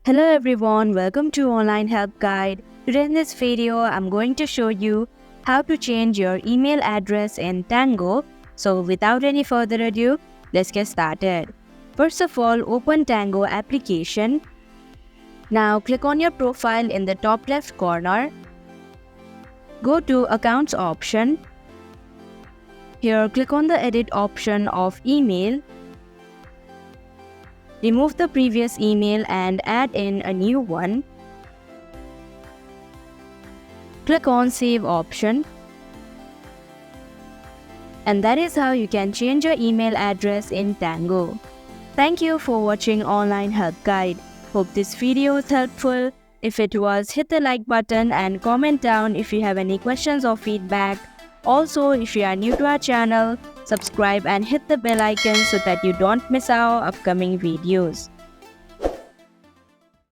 Hello everyone, welcome to Online Help Guide. Today in this video, I'm going to show you how to change your email address in Tango. So without any further ado, let's get started. First of all, open Tango application. Now click on your profile in the top left corner. Go to Accounts option. Here, click on the edit option of email. Remove the previous email and add in a new one. Click on Save option. And that is how you can change your email address in Tango. Thank you for watching Online Help Guide. Hope this video is helpful. If it was, hit the like button and comment down if you have any questions or feedback. Also, if you are new to our channel, subscribe and hit the bell icon so that you don't miss our upcoming videos.